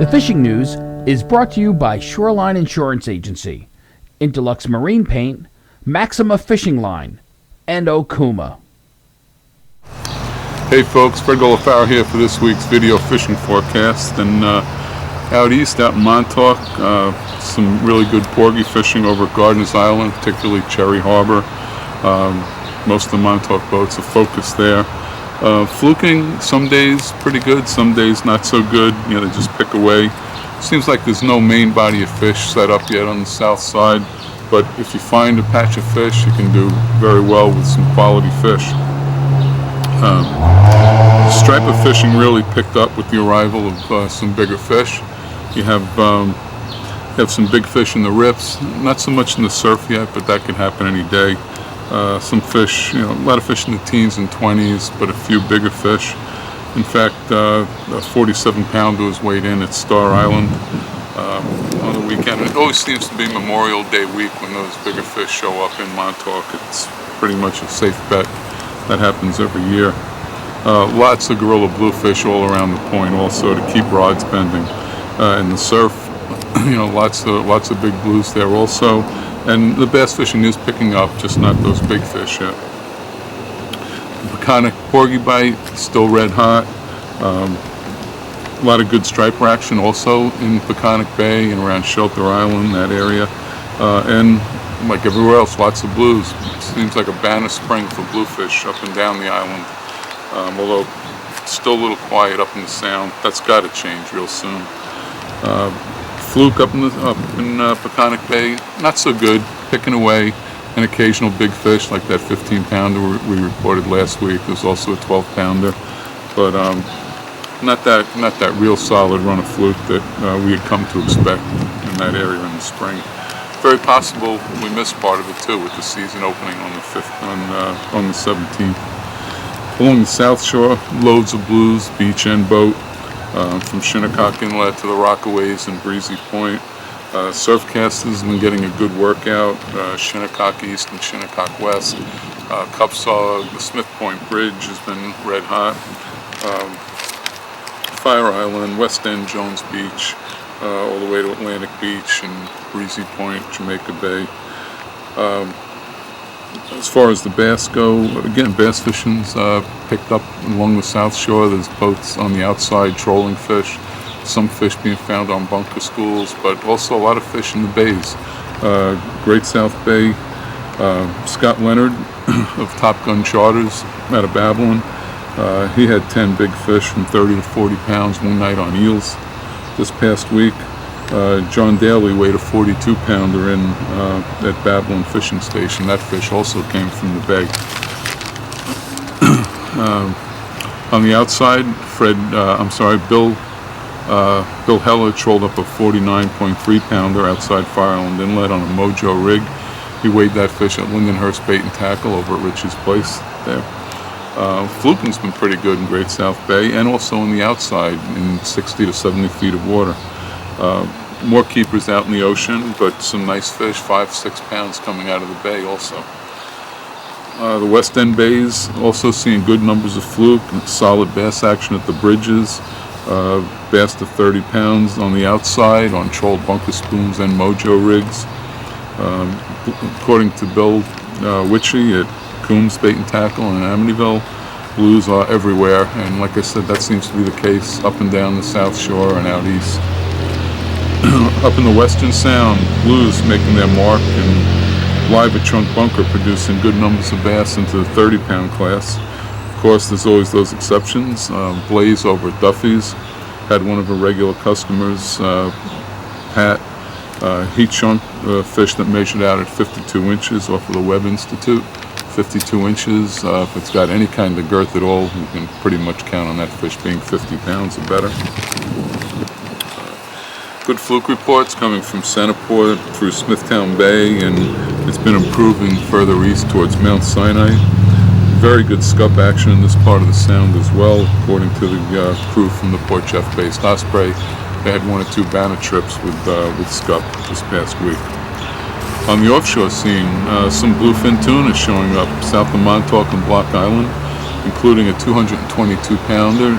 The fishing news is brought to you by Shoreline Insurance Agency, Interlux Marine Paint, Maxima Fishing Line, and Okuma. Hey folks, Fred Golofaro here for this week's video fishing forecast. And out east, out in Montauk, some really good porgy fishing over at Gardiners Island, particularly Cherry Harbor. Most of the Montauk boats are focused there. Fluking, some days pretty good, some days not so good. You know, they just pick away. Seems like there's no main body of fish set up yet on the south side, but if you find a patch of fish, you can do very well with some quality fish. Striper fishing really picked up with the arrival of some bigger fish. You have some big fish in the rips, not so much in the surf yet, but that can happen any day. Some fish, a lot of fish in the teens and 20s, but a few bigger fish. In fact, a 47-pounder was weighed in at Star Island on the weekend. It always seems to be Memorial Day week when those bigger fish show up in Montauk. It's pretty much a safe bet. That happens every year. Lots of gorilla bluefish all around the point also to keep rods bending. In the surf, lots of big blues there also. And the bass fishing is picking up, just not those big fish yet. Peconic porgy bite, still red hot. A lot of good striper action also in Peconic Bay and around Shelter Island, that area. And like everywhere else, lots of blues. It seems like a banner spring for bluefish up and down the island. Although still a little quiet up in the sound. That's got to change real soon. Fluke up in Peconic Bay, not so good, picking away an occasional big fish like that 15-pounder we reported last week. There's also a 12-pounder, but not that real solid run of fluke that we had come to expect in that area in the spring. Very possible we missed part of it too with the season opening on the 17th. Along the south shore, loads of blues, beach and boat. From Shinnecock Inlet to the Rockaways and Breezy Point. Surfcasters have been getting a good workout. Shinnecock East and Shinnecock West. Cupsaw, the Smith Point Bridge has been red hot. Fire Island, West End, Jones Beach, all the way to Atlantic Beach and Breezy Point, Jamaica Bay. As far as the bass go, again, bass fishing's picked up along the south shore. There's boats on the outside trolling fish, some fish being found on bunker schools, but also a lot of fish in the bays. Great South Bay, Scott Leonard of Top Gun Charters out of Babylon. He had 10 big fish from 30 to 40 pounds one night on eels this past week. John Daly weighed a 42-pounder in at Babylon Fishing Station. That fish also came from the bay. On the outside, Bill Heller trolled up a 49.3-pounder outside Fire Island Inlet on a Mojo rig. He weighed that fish at Lindenhurst Bait and Tackle over at Rich's Place there. Fluking's been pretty good in Great South Bay and also on the outside in 60 to 70 feet of water. More keepers out in the ocean, but some nice fish, 5-6 pounds coming out of the bay also. The West End bays also seeing good numbers of fluke and solid bass action at the bridges. Bass to 30 pounds on the outside on trolled bunker spoons and Mojo rigs. According to Bill Witchy at Coombs Bait and Tackle in Amityville, blues are everywhere, and like I said, that seems to be the case up and down the South Shore and out east. Up in the Western Sound, blues making their mark, and live at Trunk Bunker producing good numbers of bass into the 30-pound class. Of course, there's always those exceptions. Blaze over at Duffy's had one of her regular customers, Pat. He chunked a fish that measured out at 52 inches off of the Webb Institute. 52 inches. If it's got any kind of girth at all, you can pretty much count on that fish being 50 pounds or better. Good fluke reports coming from Centerport through Smithtown Bay, and it's been improving further east towards Mount Sinai. Very good scup action in this part of the sound as well, according to the crew from the Port Jeff-based Osprey. They had 1 or 2 banner trips with scup this past week. On the offshore scene, some bluefin tuna showing up south of Montauk and Block Island, including a 222-pounder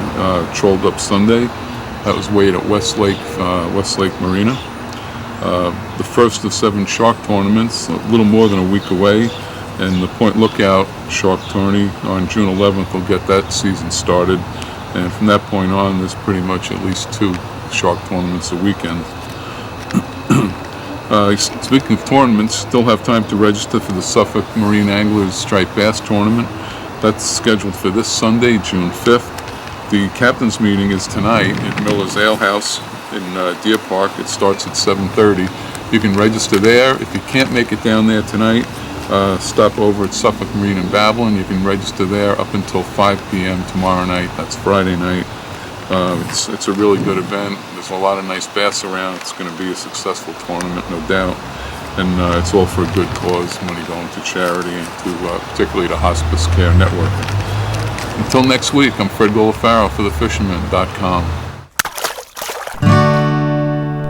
trolled up Sunday. That was weighed at Westlake Marina. The first of 7 shark tournaments, a little more than a week away, and the Point Lookout Shark Tourney on June 11th will get that season started. And from that point on, there's pretty much at least 2 shark tournaments a weekend. Speaking of tournaments, still have time to register for the Suffolk Marine Anglers Striped Bass Tournament. That's scheduled for this Sunday, June 5th. The captain's meeting is tonight at Miller's Ale House in Deer Park. It starts at 7:30. You can register there. If you can't make it down there tonight, stop over at Suffolk Marine in Babylon. You can register there up until 5 p.m. tomorrow night. That's Friday night. It's a really good event. There's a lot of nice bass around. It's going to be a successful tournament, no doubt. And it's all for a good cause, money going to charity and to particularly to Hospice Care Network. Until next week, I'm Fred Golofaro for thefisherman.com.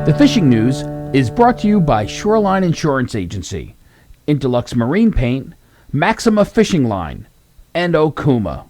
The Fishing News is brought to you by Shoreline Insurance Agency, Interlux Marine Paint, Maxima Fishing Line, and Okuma.